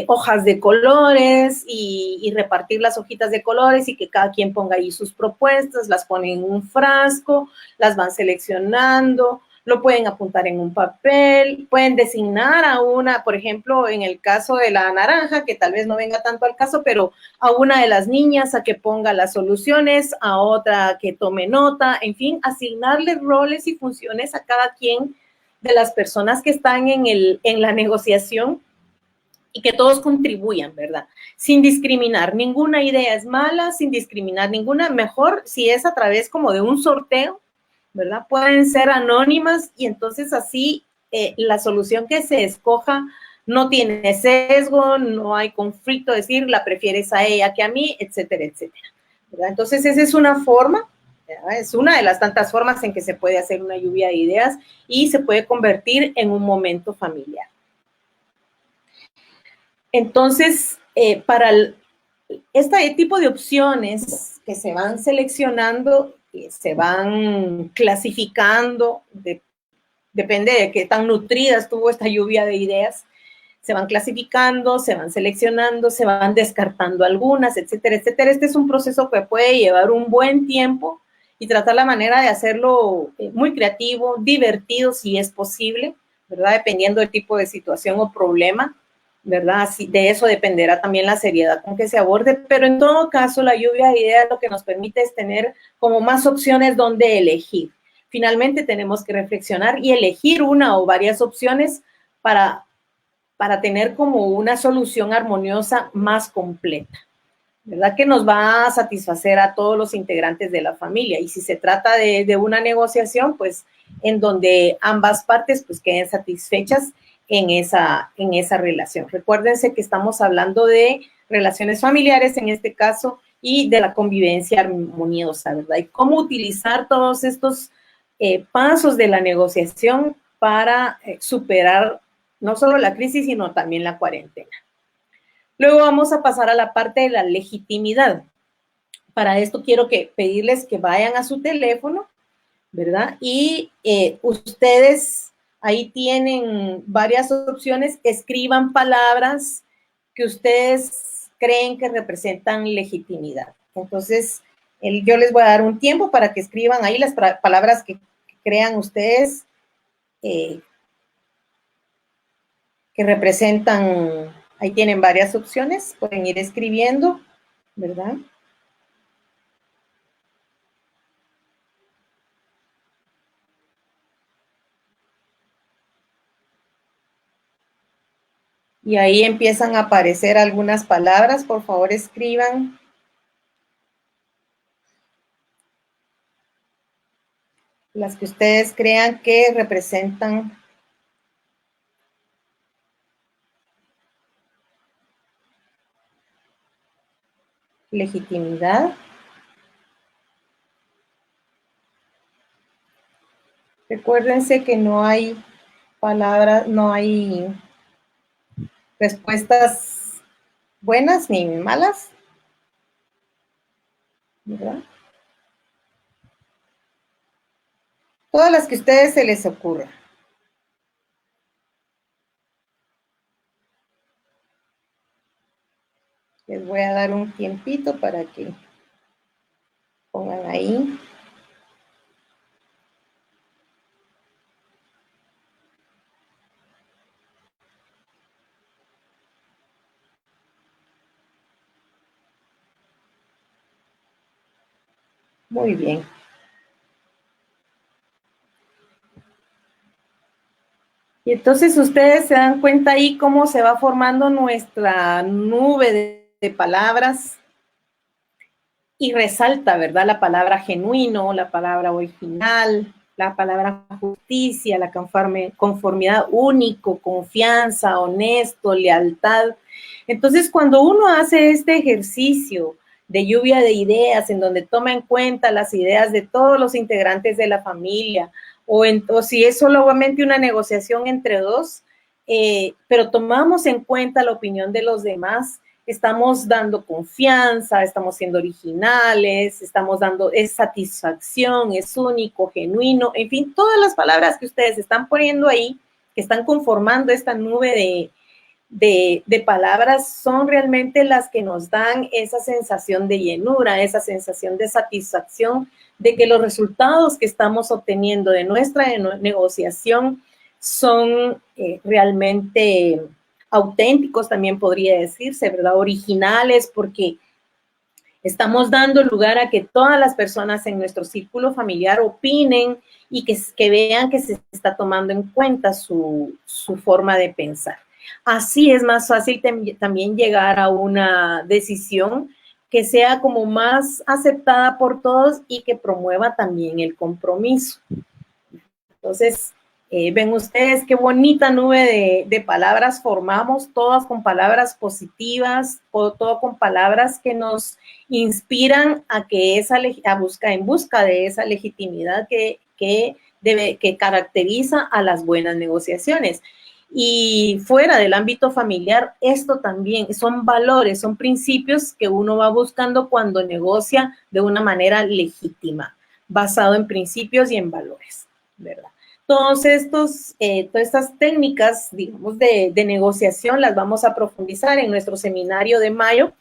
hojas de colores y repartir las hojitas de colores y que cada quien ponga ahí sus propuestas, las pone en un frasco, las van seleccionando, lo pueden apuntar en un papel, pueden designar a una, por ejemplo, en el caso de la naranja, que tal vez no venga tanto al caso, pero a una de las niñas a que ponga las soluciones, a otra que tome nota, en fin, asignarle roles y funciones a cada quien de las personas que están en la negociación y que todos contribuyan, ¿verdad? Sin discriminar, ninguna idea es mala, sin discriminar ninguna, mejor si es a través como de un sorteo, ¿verdad? Pueden ser anónimas y entonces así la solución que se escoja no tiene sesgo, no hay conflicto, decir, la prefieres a ella que a mí, etcétera, etcétera, ¿verdad? Entonces esa es una forma, ¿verdad? Es una de las tantas formas en que se puede hacer una lluvia de ideas y se puede convertir en un momento familiar. Entonces, para este tipo de opciones que se van seleccionando, se van clasificando, depende de qué tan nutrida estuvo esta lluvia de ideas, se van clasificando, se van seleccionando, se van descartando algunas, etcétera, etcétera. Este es un proceso que puede llevar un buen tiempo y tratar la manera de hacerlo muy creativo, divertido si es posible, ¿verdad? Dependiendo del tipo de situación o problema, ¿verdad? De eso dependerá también la seriedad con que se aborde, pero en todo caso la lluvia de ideas lo que nos permite es tener como más opciones donde elegir. Finalmente tenemos que reflexionar y elegir una o varias opciones para tener como una solución armoniosa más completa, ¿verdad? Que nos va a satisfacer a todos los integrantes de la familia. Y si se trata de una negociación, pues en donde ambas partes pues queden satisfechas en esa relación. Recuérdense que estamos hablando de relaciones familiares en este caso y de la convivencia armoniosa, ¿verdad? Y cómo utilizar todos estos pasos de la negociación para superar no solo la crisis, sino también la cuarentena. Luego vamos a pasar a la parte de la legitimidad. Para esto quiero pedirles que vayan a su teléfono, ¿verdad? Y ustedes ahí tienen varias opciones, escriban palabras que ustedes creen que representan legitimidad. Entonces, yo les voy a dar un tiempo para que escriban ahí las palabras que crean ustedes que representan, ahí tienen varias opciones, pueden ir escribiendo, ¿verdad? Y ahí empiezan a aparecer algunas palabras, por favor escriban. Las que ustedes crean que representan legitimidad. Recuérdense que no hay palabras, no hay respuestas buenas ni malas, ¿verdad? Todas las que a ustedes se les ocurra. Les voy a dar un tiempito para que pongan ahí. Muy bien. Y entonces ustedes se dan cuenta ahí cómo se va formando nuestra nube de palabras y resalta, ¿verdad? La palabra genuino, la palabra original, la palabra justicia, la conformidad, único, confianza, honesto, lealtad. Entonces, cuando uno hace este ejercicio de lluvia de ideas, en donde toma en cuenta las ideas de todos los integrantes de la familia, o si es solamente una negociación entre dos, pero tomamos en cuenta la opinión de los demás, estamos dando confianza, estamos siendo originales, estamos dando, es satisfacción, es único, genuino, en fin, todas las palabras que ustedes están poniendo ahí, que están conformando esta nube de palabras, son realmente las que nos dan esa sensación de llenura, esa sensación de satisfacción, de que los resultados que estamos obteniendo de nuestra negociación son realmente auténticos, también podría decirse, ¿verdad? Originales, porque estamos dando lugar a que todas las personas en nuestro círculo familiar opinen y que vean que se está tomando en cuenta su forma de pensar. Así es más fácil también llegar a una decisión que sea como más aceptada por todos y que promueva también el compromiso. Entonces, ven ustedes qué bonita nube de palabras formamos, todas con palabras positivas, todo con palabras que nos inspiran a que en busca de esa legitimidad que caracteriza a las buenas negociaciones. Y fuera del ámbito familiar, esto también son valores, son principios que uno va buscando cuando negocia de una manera legítima, basado en principios y en valores, ¿verdad? Todas estas técnicas, digamos, de negociación las vamos a profundizar en nuestro seminario de mayo.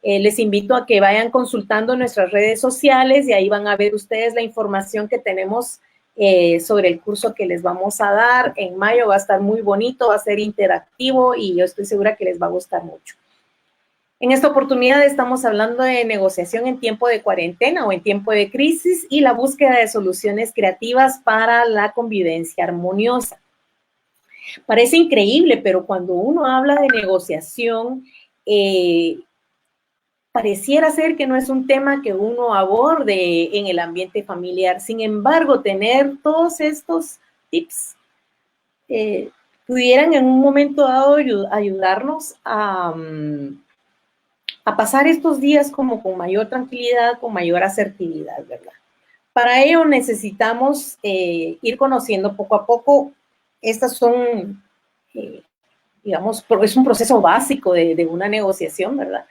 Les invito a que vayan consultando nuestras redes sociales y ahí van a ver ustedes la información que tenemos sobre el curso que les vamos a dar. En mayo va a estar muy bonito, va a ser interactivo y yo estoy segura que les va a gustar mucho. En esta oportunidad estamos hablando de negociación en tiempo de cuarentena o en tiempo de crisis y la búsqueda de soluciones creativas para la convivencia armoniosa. Parece increíble, pero cuando uno habla de negociación, pareciera ser que no es un tema que uno aborde en el ambiente familiar. Sin embargo, tener todos estos tips pudieran en un momento dado ayudarnos a pasar estos días como con mayor tranquilidad, con mayor asertividad, ¿verdad? Para ello necesitamos ir conociendo poco a poco. Estas son, digamos, es un proceso básico de una negociación, ¿verdad?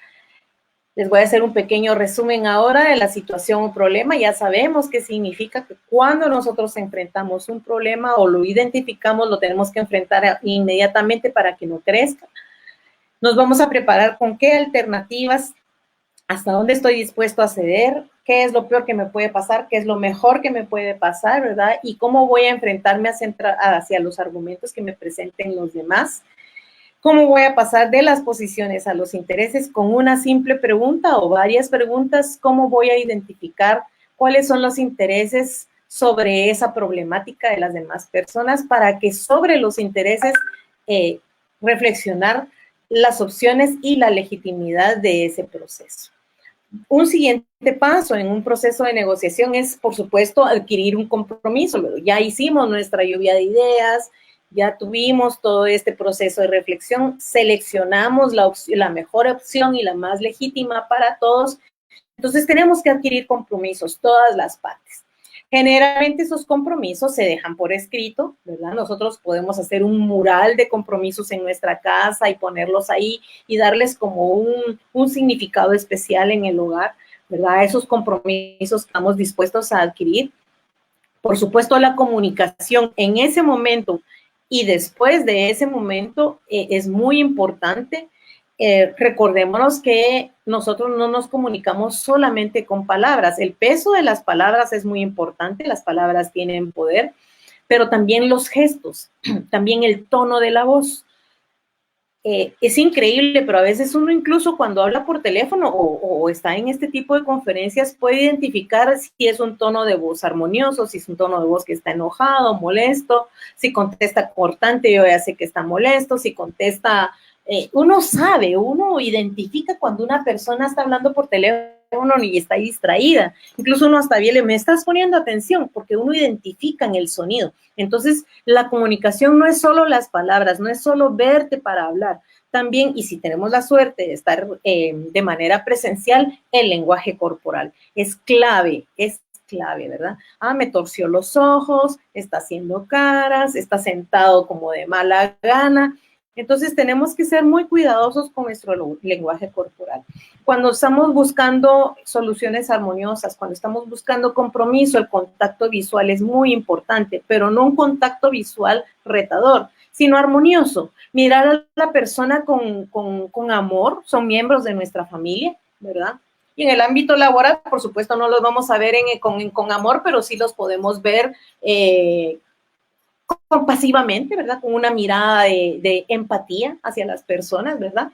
Les voy a hacer un pequeño resumen ahora de la situación o problema. Ya sabemos qué significa que cuando nosotros enfrentamos un problema o lo identificamos, lo tenemos que enfrentar inmediatamente para que no crezca. Nos vamos a preparar con qué alternativas, hasta dónde estoy dispuesto a ceder, qué es lo peor que me puede pasar, qué es lo mejor que me puede pasar, ¿verdad? Y cómo voy a enfrentarme hacia los argumentos que me presenten los demás. ¿Cómo voy a pasar de las posiciones a los intereses con una simple pregunta o varias preguntas? ¿Cómo voy a identificar cuáles son los intereses sobre esa problemática de las demás personas para que sobre los intereses reflexionar las opciones y la legitimidad de ese proceso? Un siguiente paso en un proceso de negociación es, por supuesto, adquirir un compromiso. Ya hicimos nuestra lluvia de ideas, ya tuvimos todo este proceso de reflexión, seleccionamos la mejor opción y la más legítima para todos. Entonces tenemos que adquirir compromisos, todas las partes. Generalmente esos compromisos se dejan por escrito, ¿verdad? Nosotros podemos hacer un mural de compromisos en nuestra casa y ponerlos ahí y darles como un significado especial en el hogar, ¿verdad? Esos compromisos que estamos dispuestos a adquirir. Por supuesto, la comunicación en ese momento y después de ese momento es muy importante. Recordémonos que nosotros no nos comunicamos solamente con palabras. El peso de las palabras es muy importante, las palabras tienen poder, pero también los gestos, también el tono de la voz. Es increíble, pero a veces uno incluso cuando habla por teléfono o está en este tipo de conferencias puede identificar si es un tono de voz armonioso, si es un tono de voz que está enojado, molesto, si contesta cortante, yo ya sé que está molesto, si contesta, uno sabe, uno identifica cuando una persona está hablando por teléfono y está distraída. Incluso uno hasta bien me estás poniendo atención porque uno identifica en el sonido. Entonces, la comunicación no es solo las palabras, no es solo verte para hablar. También, y si tenemos la suerte de estar de manera presencial, el lenguaje corporal es clave, ¿verdad? Me torció los ojos, está haciendo caras, está sentado como de mala gana. Entonces tenemos que ser muy cuidadosos con nuestro lenguaje corporal. Cuando estamos buscando soluciones armoniosas, cuando estamos buscando compromiso, el contacto visual es muy importante, pero no un contacto visual retador, sino armonioso. Mirar a la persona con amor, son miembros de nuestra familia, ¿verdad? Y en el ámbito laboral, por supuesto, no los vamos a ver con amor, pero sí los podemos ver compasivamente, ¿verdad? Con una mirada de empatía hacia las personas, ¿verdad?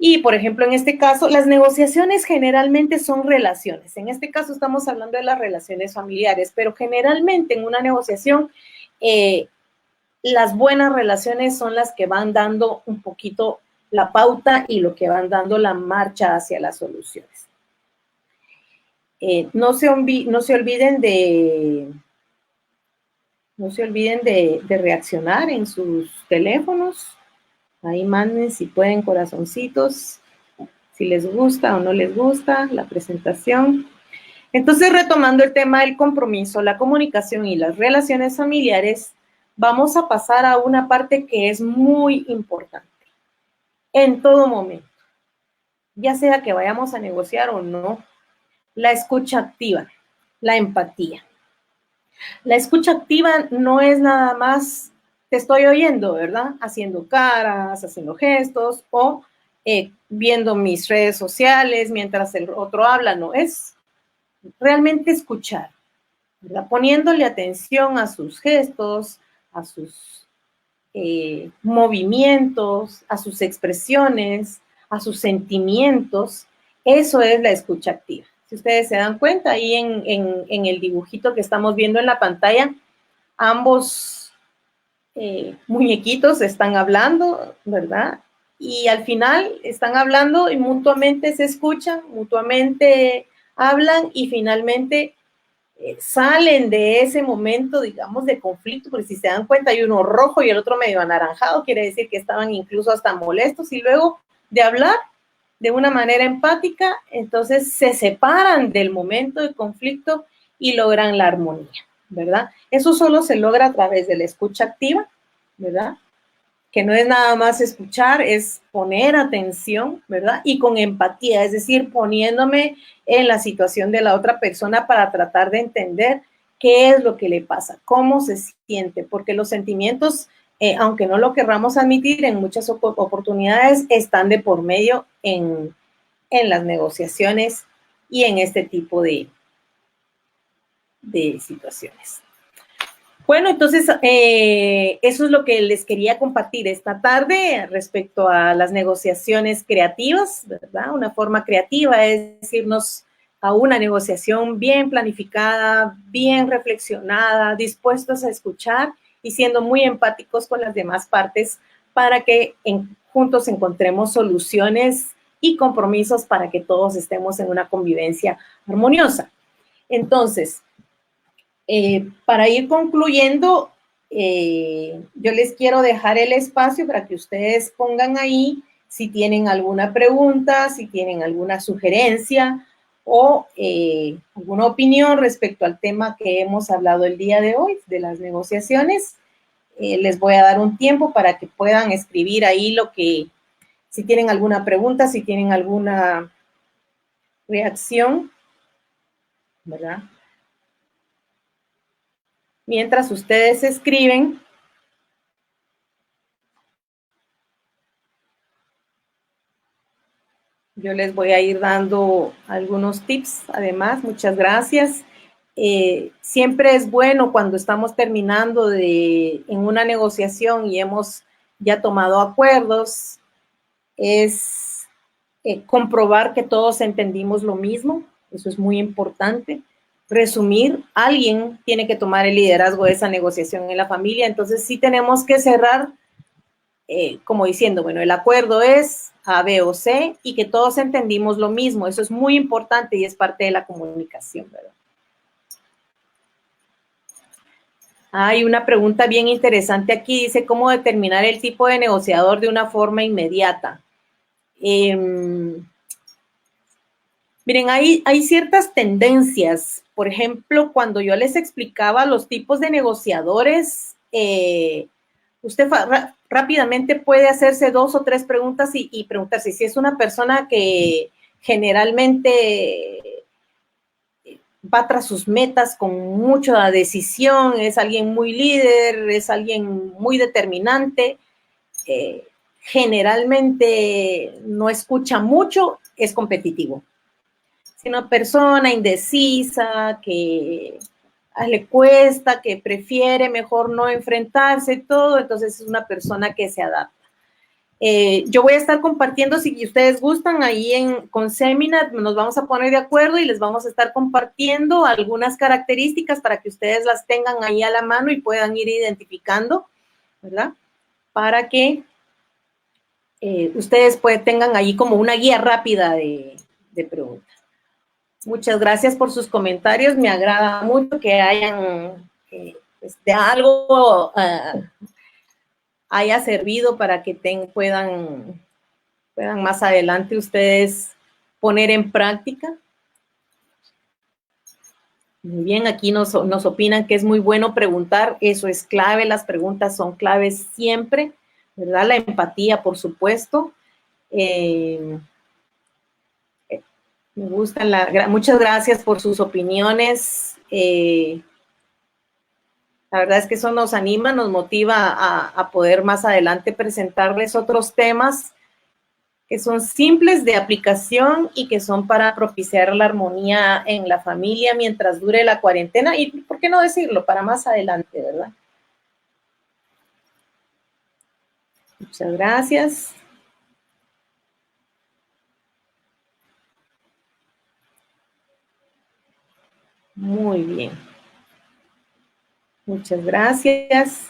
Y, por ejemplo, en este caso, las negociaciones generalmente son relaciones. En este caso estamos hablando de las relaciones familiares, pero generalmente en una negociación, las buenas relaciones son las que van dando un poquito la pauta y lo que van dando la marcha hacia las soluciones. No se olviden de reaccionar en sus teléfonos. Ahí manden si pueden corazoncitos, si les gusta o no les gusta la presentación. Entonces, retomando el tema del compromiso, la comunicación y las relaciones familiares, vamos a pasar a una parte que es muy importante en todo momento, ya sea que vayamos a negociar o no, la escucha activa, la empatía. La escucha activa no es nada más, te estoy oyendo, ¿verdad? Haciendo caras, haciendo gestos o viendo mis redes sociales mientras el otro habla, no, es realmente escuchar, ¿verdad? Poniéndole atención a sus gestos, a sus movimientos, a sus expresiones, a sus sentimientos. Eso es la escucha activa. Si ustedes se dan cuenta, ahí en el dibujito que estamos viendo en la pantalla, ambos muñequitos están hablando, ¿verdad? Y al final están hablando y mutuamente se escuchan, mutuamente hablan y finalmente salen de ese momento, digamos, de conflicto, porque si se dan cuenta hay uno rojo y el otro medio anaranjado, quiere decir que estaban incluso hasta molestos, y luego de hablar de una manera empática, entonces se separan del momento de conflicto y logran la armonía, ¿verdad? Eso solo se logra a través de la escucha activa, ¿verdad? Que no es nada más escuchar, es poner atención, ¿verdad? Y con empatía, es decir, poniéndome en la situación de la otra persona para tratar de entender qué es lo que le pasa, cómo se siente, porque los sentimientos, aunque no lo querramos admitir, en muchas oportunidades están de por medio en las negociaciones y en este tipo de situaciones. Bueno, entonces eso es lo que les quería compartir esta tarde respecto a las negociaciones creativas, ¿verdad? Una forma creativa es irnos a una negociación bien planificada, bien reflexionada, dispuestos a escuchar y siendo muy empáticos con las demás partes para que juntos encontremos soluciones y compromisos para que todos estemos en una convivencia armoniosa. Entonces, para ir concluyendo, yo les quiero dejar el espacio para que ustedes pongan ahí si tienen alguna pregunta, si tienen alguna sugerencia o alguna opinión respecto al tema que hemos hablado el día de hoy, de las negociaciones. Les voy a dar un tiempo para que puedan escribir ahí si tienen alguna pregunta, si tienen alguna reacción, ¿verdad? Mientras ustedes escriben, yo les voy a ir dando algunos tips, además, muchas gracias. Siempre es bueno cuando estamos terminando en una negociación y hemos ya tomado acuerdos, es comprobar que todos entendimos lo mismo, eso es muy importante. Resumir, alguien tiene que tomar el liderazgo de esa negociación en la familia, entonces sí tenemos que cerrar como diciendo, bueno, el acuerdo es A, B o C y que todos entendimos lo mismo. Eso es muy importante y es parte de la comunicación, ¿verdad? Hay una pregunta bien interesante aquí, dice, ¿cómo determinar el tipo de negociador de una forma inmediata? Miren, hay ciertas tendencias. Por ejemplo, cuando yo les explicaba los tipos de negociadores, usted rápidamente puede hacerse 2 o 3 preguntas y preguntarse si es una persona que generalmente va tras sus metas con mucha decisión, es alguien muy líder, es alguien muy determinante, generalmente no escucha mucho, es competitivo. Si una persona indecisa, que le cuesta, que prefiere mejor no enfrentarse, todo, entonces es una persona que se adapta. Yo voy a estar compartiendo, si ustedes gustan, ahí con Seminar nos vamos a poner de acuerdo y les vamos a estar compartiendo algunas características para que ustedes las tengan ahí a la mano y puedan ir identificando, ¿verdad? Para que ustedes tengan ahí como una guía rápida de preguntas. Muchas gracias por sus comentarios. Me agrada mucho que hayan de algo haya servido para que puedan más adelante ustedes poner en práctica. Muy bien, aquí nos opinan que es muy bueno preguntar, eso es clave, las preguntas son claves siempre, ¿verdad? La empatía, por supuesto. Me gustan, muchas gracias por sus opiniones. La verdad es que eso nos anima, nos motiva a poder más adelante presentarles otros temas que son simples de aplicación y que son para propiciar la armonía en la familia mientras dure la cuarentena y, ¿por qué no decirlo?, para más adelante, ¿verdad? Muchas gracias. Muy bien. Muchas gracias.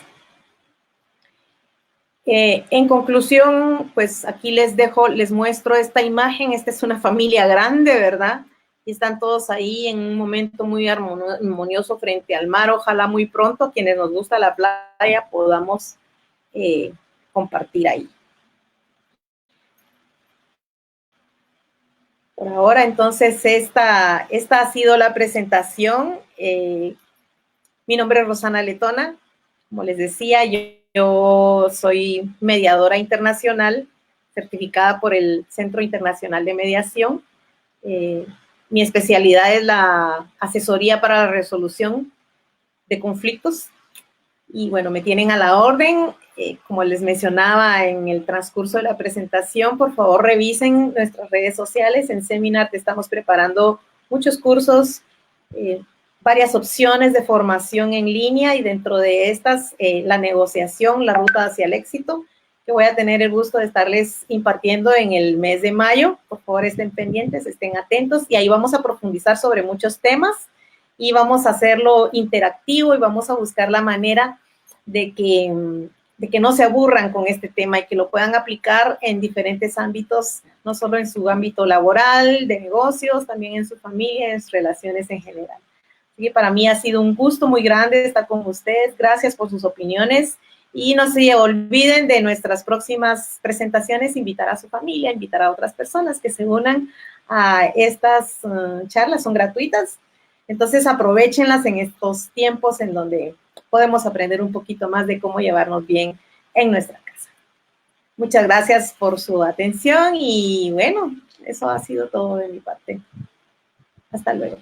En conclusión, pues aquí les dejo, les muestro esta imagen. Esta es una familia grande, ¿verdad? Y están todos ahí en un momento muy armonioso frente al mar. Ojalá muy pronto, quienes nos gusta la playa, podamos compartir ahí. Por ahora, entonces, esta ha sido la presentación. Mi nombre es Rosana Letona. Como les decía, yo soy mediadora internacional, certificada por el Centro Internacional de Mediación. Mi especialidad es la asesoría para la resolución de conflictos. Y bueno, me tienen a la orden. Como les mencionaba en el transcurso de la presentación, por favor revisen nuestras redes sociales. En Seminart estamos preparando muchos cursos, varias opciones de formación en línea y dentro de estas la negociación, la ruta hacia el éxito, que voy a tener el gusto de estarles impartiendo en el mes de mayo. Por favor, estén pendientes, estén atentos y ahí vamos a profundizar sobre muchos temas y vamos a hacerlo interactivo y vamos a buscar la manera de que no se aburran con este tema y que lo puedan aplicar en diferentes ámbitos, no solo en su ámbito laboral, de negocios, también en su familia, en sus relaciones en general. Así que para mí ha sido un gusto muy grande estar con ustedes. Gracias por sus opiniones. Y no se olviden de nuestras próximas presentaciones, invitar a su familia, invitar a otras personas que se unan a estas charlas, son gratuitas. Entonces aprovechenlas en estos tiempos en donde podemos aprender un poquito más de cómo llevarnos bien en nuestra casa. Muchas gracias por su atención y bueno, eso ha sido todo de mi parte. Hasta luego.